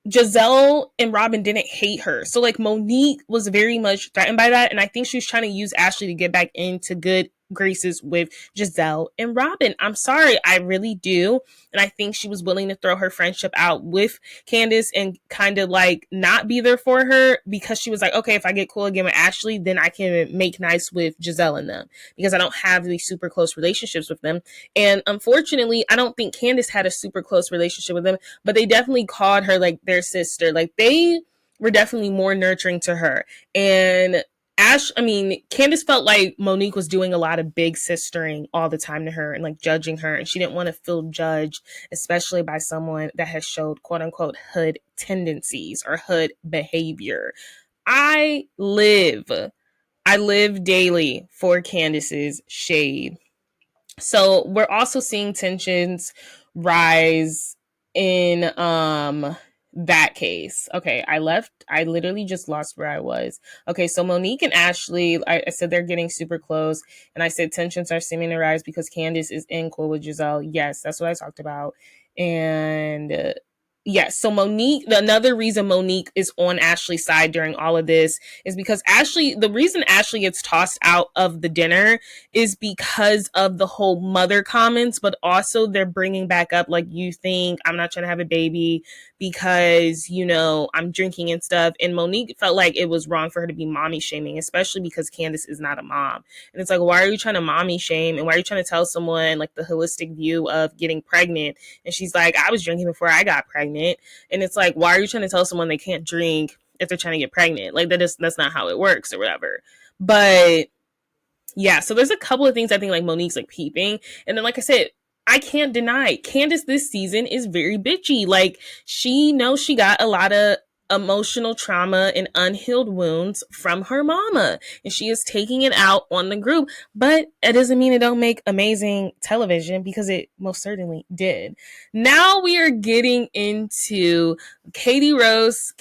Gizelle and Robyn didn't hate her. So like Monique was very much threatened by that. And I think she was trying to use Ashley to get back into good graces with Gizelle and Robyn. I'm sorry, I really do. And I think she was willing to throw her friendship out with Candiace and kind of like not be there for her because she was like, okay, if I get cool again with Ashley, then I can make nice with Gizelle and them because I don't have these super close relationships with them. And unfortunately, I don't think Candiace had a super close relationship with them, but they definitely called her like their sister. Like, they were definitely more nurturing to her. And Candiace felt like Monique was doing a lot of big sistering all the time to her and like judging her, and she didn't want to feel judged, especially by someone that has showed quote unquote hood tendencies or hood behavior. I live I live daily for Candiace's shade. So we're also seeing tensions rise in that case. Okay, I literally just lost where I was. Okay, so Monique and Ashley, I said they're getting super close, and I said tensions are seeming to rise because Candiace is in cool with Gizelle. Yes, that's what I talked about. And yes, so Monique, another reason Monique is on Ashley's side during all of this is because the reason Ashley gets tossed out of the dinner is because of the whole mother comments, but also they're bringing back up, like, you think I'm not trying to have a baby because, I'm drinking and stuff. And Monique felt like it was wrong for her to be mommy shaming, especially because Candiace is not a mom. And it's like, why are you trying to mommy shame? And why are you trying to tell someone like the holistic view of getting pregnant? And she's like, I was drinking before I got pregnant. And it's like, why are you trying to tell someone they can't drink if they're trying to get pregnant? Like, that's not how it works or whatever. But yeah, so there's a couple of things I think like Monique's like peeping. And then, like I said, I can't deny Candiace this season is very bitchy. Like, she knows she got a lot of emotional trauma and unhealed wounds from her mama, and she is taking it out on the group. But it doesn't mean it don't make amazing television, because it most certainly did. Now we are getting into Katie Ross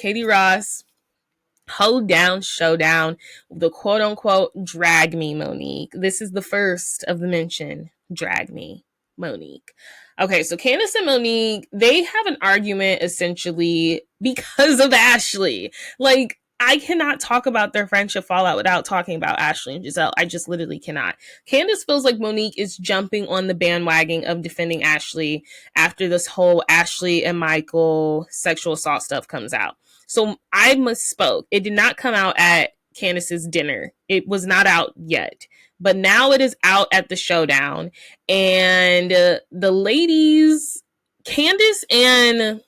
hold down showdown, the quote unquote drag me Monique. This is the first of the mention, drag me Monique. Okay, so Candiace and Monique, they have an argument essentially because of Ashley. Like, I cannot talk about their friendship fallout without talking about Ashley and Gizelle. I just literally cannot. Candiace feels like Monique is jumping on the bandwagon of defending Ashley after this whole Ashley and Michael sexual assault stuff comes out. So I misspoke. It did not come out at Candiace's dinner. It was not out yet. But now it is out at the showdown. And the ladies, Candiace and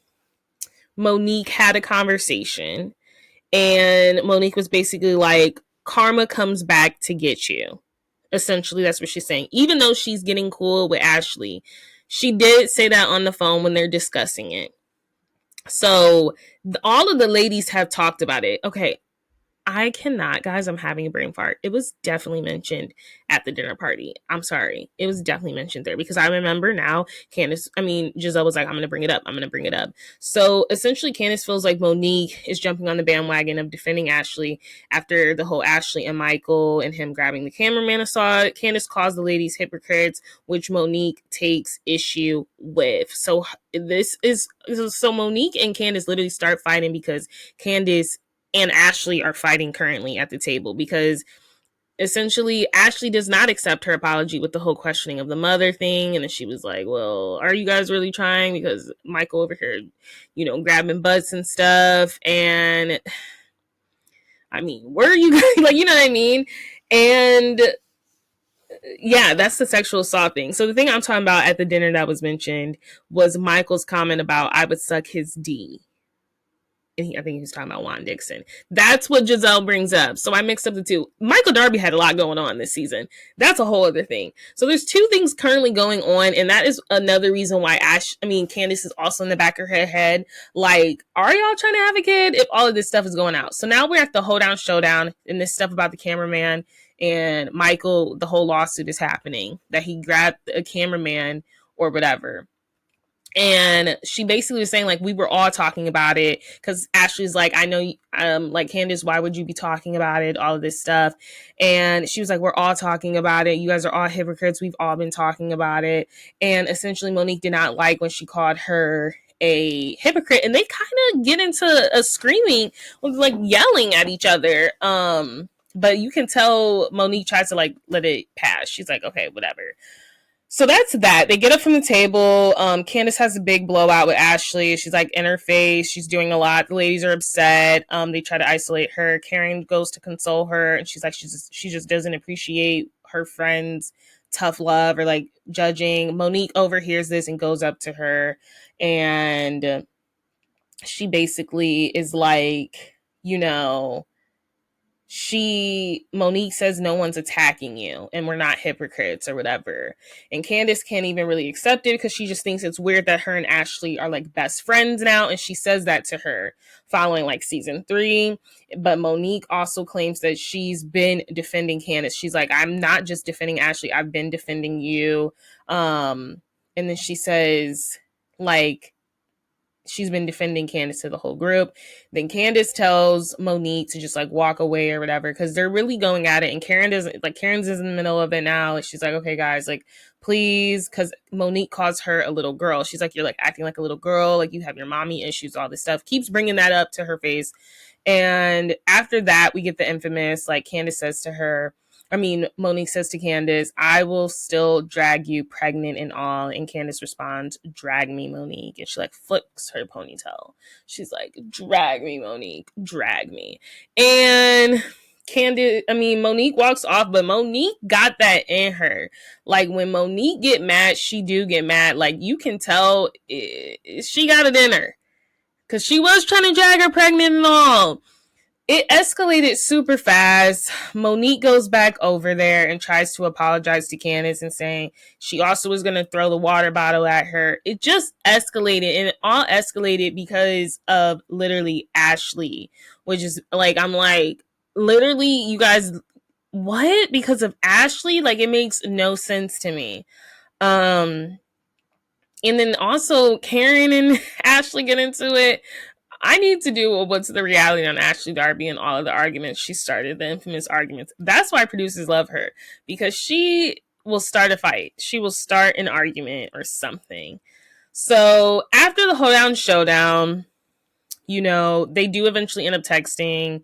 Monique had a conversation. And Monique was basically like, karma comes back to get you. Essentially, that's what she's saying. Even though she's getting cool with Ashley, she did say that on the phone when they're discussing it. So all of the ladies have talked about it. Okay, I cannot, guys, I'm having a brain fart. It was definitely mentioned at the dinner party. I'm sorry. It was definitely mentioned there because I remember now Gizelle was like, I'm going to bring it up. I'm going to bring it up. So essentially Candiace feels like Monique is jumping on the bandwagon of defending Ashley after the whole Ashley and Michael and him grabbing the cameraman assault. Candiace calls the ladies hypocrites, which Monique takes issue with. So Monique and Candiace literally start fighting because Candiace and Ashley are fighting currently at the table because essentially Ashley does not accept her apology with the whole questioning of the mother thing. And then she was like, well, are you guys really trying? Because Michael over here, grabbing butts and stuff. And I mean, were you guys like, you know what I mean? And yeah, that's the sexual assault thing. So the thing I'm talking about at the dinner that was mentioned was Michael's comment about I would suck his D. I think he was talking about Juan Dixon. That's what Gizelle brings up. So I mixed up the two. Michael Darby had a lot going on this season. That's a whole other thing. So there's two things currently going on, and that is another reason why Candiace is also in the back of her head. Like, are y'all trying to have a kid if all of this stuff is going out? So now we're at the hoedown showdown, and this stuff about the cameraman and Michael, the whole lawsuit is happening, that he grabbed a cameraman or whatever. And she basically was saying, like, we were all talking about it because Ashley's like, I know, like, Candiace, why would you be talking about it? All of this stuff. And she was like, we're all talking about it. You guys are all hypocrites. We've all been talking about it. And essentially Monique did not like when she called her a hypocrite. And they kind of get into a screaming, like yelling at each other. But you can tell Monique tries to like let it pass. She's like, okay, whatever. So that's that. They get up from the table. Candiace has a big blowout with Ashley. She's like in her face. She's doing a lot. The ladies are upset. They try to isolate her. Karen goes to console her, and she's like, she just doesn't appreciate her friend's tough love or like judging. Monique overhears this and goes up to her, and she basically is like, Monique says no one's attacking you and we're not hypocrites or whatever. And Candiace can't even really accept it because she just thinks it's weird that her and Ashley are like best friends now. And she says that to her following like season 3. But Monique also claims that she's been defending Candiace. She's like, I'm not just defending Ashley, I've been defending you. And then she says, like, she's been defending Candiace to the whole group. Then Candiace tells Monique to just like walk away or whatever because they're really going at it. And Karen's in the middle of it now. She's like, okay, guys, like, please, because Monique calls her a little girl. She's like, you're like acting like a little girl, like you have your mommy issues, all this stuff. Keeps bringing that up to her face. And after that, we get the infamous, like, Monique says to Candiace, I will still drag you pregnant and all. And Candiace responds, drag me, Monique. And she like flicks her ponytail. She's like, drag me, Monique, drag me. And Monique walks off, but Monique got that in her. Like, when Monique get mad, she do get mad. Like, you can tell she got it in her. Because she was trying to drag her pregnant and all. It escalated super fast. Monique goes back over there and tries to apologize to Candiace and saying she also was going to throw the water bottle at her. It just escalated, and it all escalated because of literally Ashley, which is like, I'm like, literally, you guys, what? Because of Ashley? Like, it makes no sense to me. And then also Karen and Ashley get into it. I need to do a What's the Reality on Ashley Darby and all of the arguments she started, the infamous arguments. That's why producers love her, because she will start a fight. She will start an argument or something. So after the hoedown showdown, they do eventually end up texting.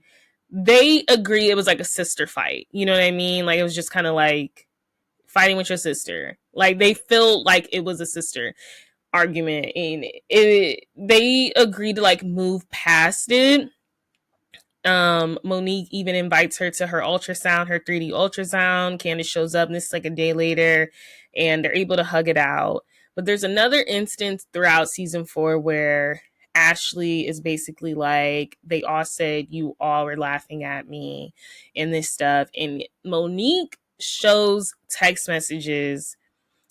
They agree it was like a sister fight. You know what I mean? Like, it was just kind of like fighting with your sister. Like, they feel like it was a sister argument, and they agreed to like move past it. Monique even invites her to her 3D ultrasound. Candiace shows up, and this is like a day later, and they're able to hug it out. But there's another instance throughout season 4 where Ashley is basically like, they all said you all were laughing at me and this stuff, and Monique shows text messages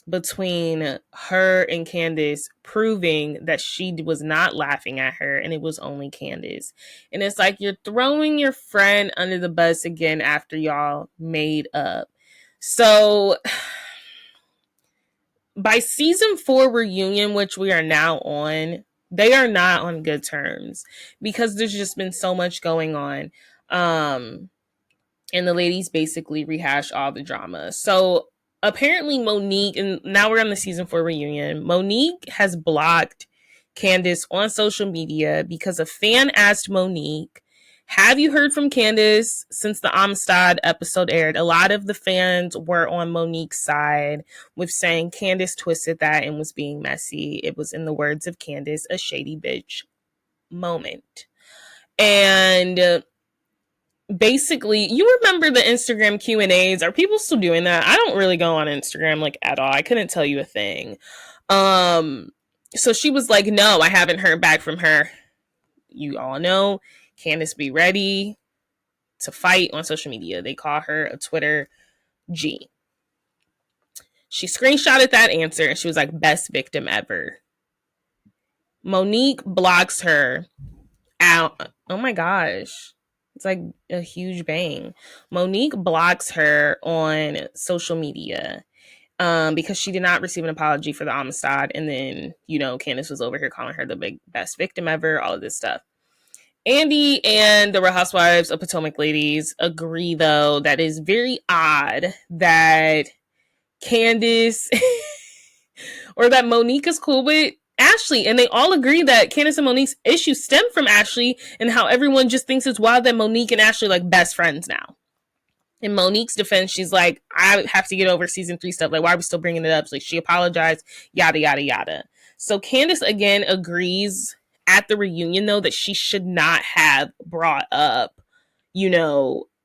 between her and Candiace proving that she was not laughing at her and it was only Candiace. And it's like, you're throwing your friend under the bus again after y'all made up. So by season 4 reunion, which we are now on, they are not on good terms because there's just been so much going on. And the ladies basically rehash all the drama. So apparently Monique, and now we're on the season 4 reunion, Monique has blocked Candiace on social media because a fan asked Monique, have you heard from Candiace since the Amistad episode aired? A lot of the fans were on Monique's side with saying Candiace twisted that and was being messy. It was, in the words of Candiace, a shady bitch moment. And basically, you remember the Instagram Q&As. Are people still doing that? I don't really go on Instagram like at all. I couldn't tell you a thing. So she was like, no, I haven't heard back from her. You all know Candiace be ready to fight on social media. They call her a Twitter G. She screenshotted that answer and she was like, best victim ever. Monique blocks her out. Oh my gosh. It's like a huge bang. Monique blocks her on social media because she did not receive an apology for the Amistad. And then, Candiace was over here calling her the best victim ever, all of this stuff. Andy and the Real Housewives of Potomac ladies agree, though, that is very odd that Candiace or that Monique is cool with Ashley, and they all agree that Candiace and Monique's issues stem from Ashley, and how everyone just thinks it's wild that Monique and Ashley are like best friends now. In Monique's defense, she's like, I have to get over season 3 stuff. Like, why are we still bringing it up? So, like, she apologized, yada, yada, yada. So Candiace again agrees at the reunion, though, that she should not have brought up,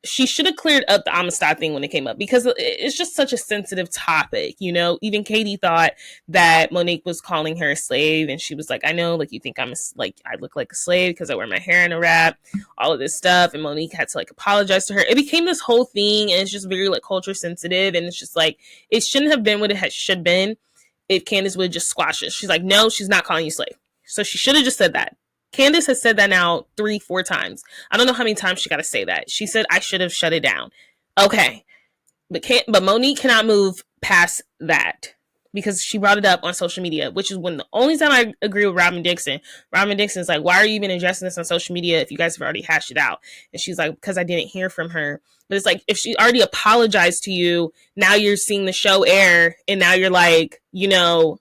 she should have cleared up the Amistad thing when it came up, because it's just such a sensitive topic, you know. Even Katie thought that Monique was calling her a slave, and she was like, I know, like, you think I'm like, I look like a slave because I wear my hair in a wrap, all of this stuff. And Monique had to like apologize to her. It became this whole thing, and it's just very like culture sensitive, and it's just like, it shouldn't have been what it should been if Candiace would just squash it. She's like, no, she's not calling you slave. So she should have just said that. Candiace has said that now 3-4 times. I don't know how many times she got to say that. She said, I should have shut it down. Okay. But Monique cannot move past that, because she brought it up on social media, which is when the only time I agree with Robyn Dixon. Robyn Dixon's like, why are you even addressing this on social media if you guys have already hashed it out? And she's like, because I didn't hear from her. But it's like, if she already apologized to you, now you're seeing the show air, and now you're like, you know,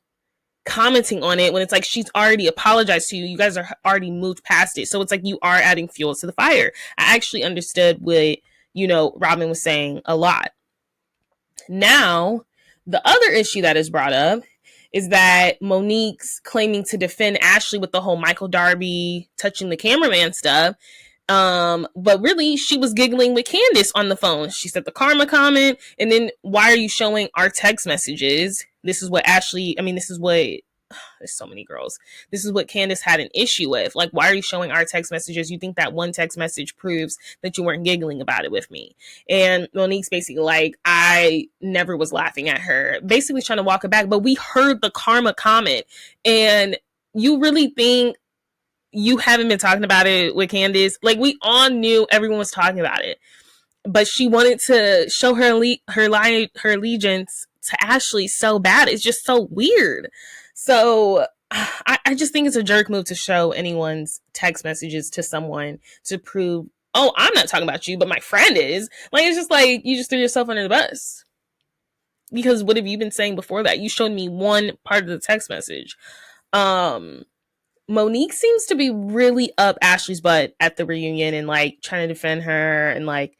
commenting on it, when it's like, she's already apologized to you. You guys are already moved past it. So it's like, you are adding fuel to the fire. I actually understood what, you know, Robyn was saying a lot. Now, the other issue that is brought up is that Monique's claiming to defend Ashley with the whole Michael Darby touching the cameraman stuff. But really, she was giggling with Candiace on the phone. She said the karma comment, and then, why are you showing our text messages? This is what there's so many girls. This is what Candiace had an issue with. Like, why are you showing our text messages? You think that one text message proves that you weren't giggling about it with me? And Monique's basically like, I never was laughing at her. Basically trying to walk it back. But we heard the karma comment. And you really think you haven't been talking about it with Candiace? Like, we all knew everyone was talking about it. But she wanted to show her allegiance to Ashley so bad. It's just so weird. So I just think it's a jerk move to show anyone's text messages to someone to prove, oh, I'm not talking about you, but my friend is. Like, it's just like, you just threw yourself under the bus. Because what have you been saying before that? You showed me one part of the text message. Monique seems to be really up Ashley's butt at the reunion and like trying to defend her, and like,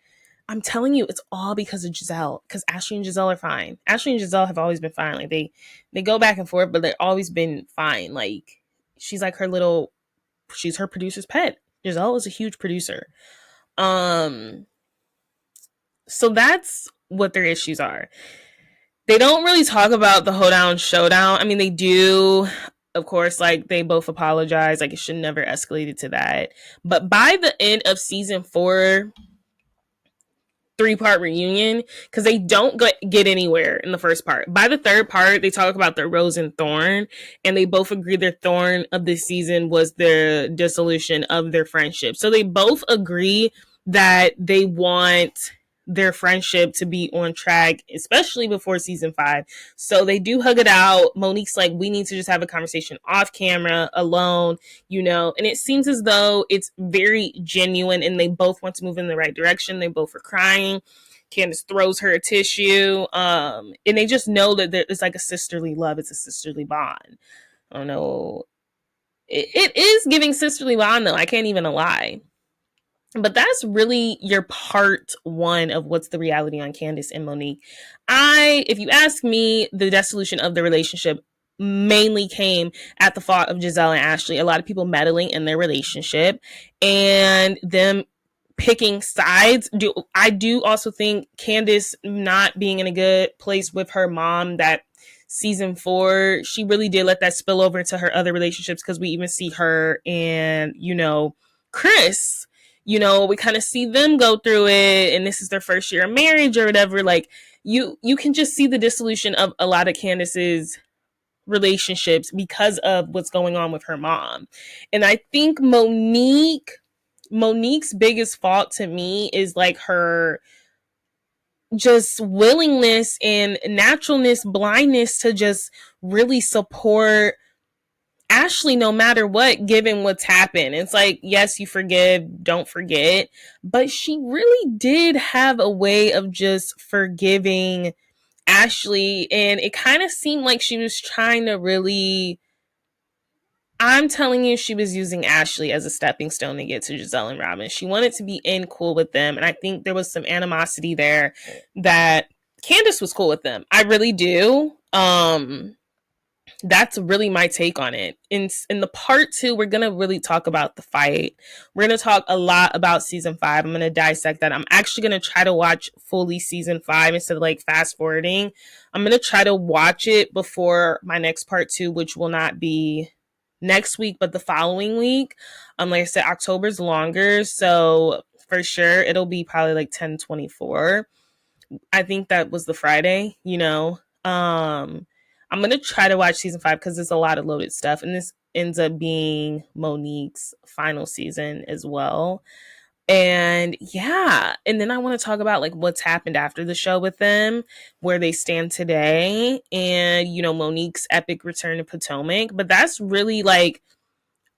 I'm telling you, it's all because of Gizelle. Because Ashley and Gizelle are fine. Ashley and Gizelle have always been fine. Like, they go back and forth, but they've always been fine. Like, she's like she's her producer's pet. Gizelle is a huge producer. So that's what their issues are. They don't really talk about the hoedown showdown. I mean, they do, of course, like, they both apologize. Like, it should never escalated to that. But by the end of season 4, 3-part reunion, because they don't get anywhere in the first part. By the third part, they talk about their rose and thorn, and they both agree their thorn of this season was the dissolution of their friendship. So they both agree that they want their friendship to be on track, especially before season 5. So they do hug it out. Monique's like, we need to just have a conversation off camera, alone, you know, and it seems as though it's very genuine, and they both want to move in the right direction. They both are crying. Candiace throws her a tissue, and they just know that it's like a sisterly love. It's a sisterly bond. I don't know. It is giving sisterly bond, though. I can't even lie. But that's really your part 1 of what's the reality on Candiace and Monique. If you ask me, the dissolution of the relationship mainly came at the fault of Gizelle and Ashley. A lot of people meddling in their relationship and them picking sides. I do also think Candiace not being in a good place with her mom, that season 4, she really did let that spill over into her other relationships, because we even see her and, you know, Chris. You know, we kind of see them go through it, and this is their first year of marriage or whatever. Like, you can just see the dissolution of a lot of Candiace's relationships because of what's going on with her mom. And I think Monique's biggest fault to me is like her just willingness and naturalness, blindness to just really support Ashley no matter what, given what's happened. It's like, yes, you forgive, don't forget, but she really did have a way of just forgiving Ashley, and it kind of seemed like she was trying to really, I'm telling you, she was using Ashley as a stepping stone to get to Gizelle and Robyn. She wanted to be in cool with them, and I think there was some animosity there that Candiace was cool with them. I really do. that's really my take on it. In the part 2, we're gonna really talk about the fight. We're gonna talk a lot about season 5. I'm gonna dissect that. I'm actually gonna try to watch fully season 5 instead of like fast forwarding. I'm gonna try to watch it before my next part 2, which will not be next week but the following week. Like I said, October's longer, so for sure it'll be probably like 10/24. I think that was the Friday, you know. I'm gonna try to watch season 5 because there's a lot of loaded stuff, and this ends up being Monique's final season as well. And yeah, and then I want to talk about like what's happened after the show with them, where they stand today, and you know, Monique's epic return to Potomac. But that's really like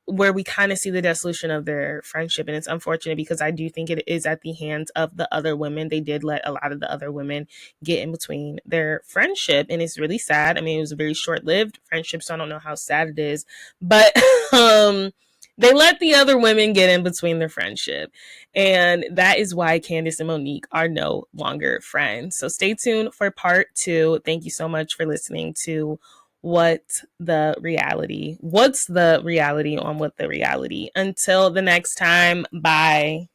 where we kind of see the dissolution of their friendship. And it's unfortunate because I do think it is at the hands of the other women. They did let a lot of the other women get in between their friendship. And it's really sad. I mean, it was a very short-lived friendship, so I don't know how sad it is. But they let the other women get in between their friendship. And that is why Candiace and Monique are no longer friends. So stay tuned for part 2. Thank you so much for listening to What's the Reality on What the Reality. Until the next time, bye.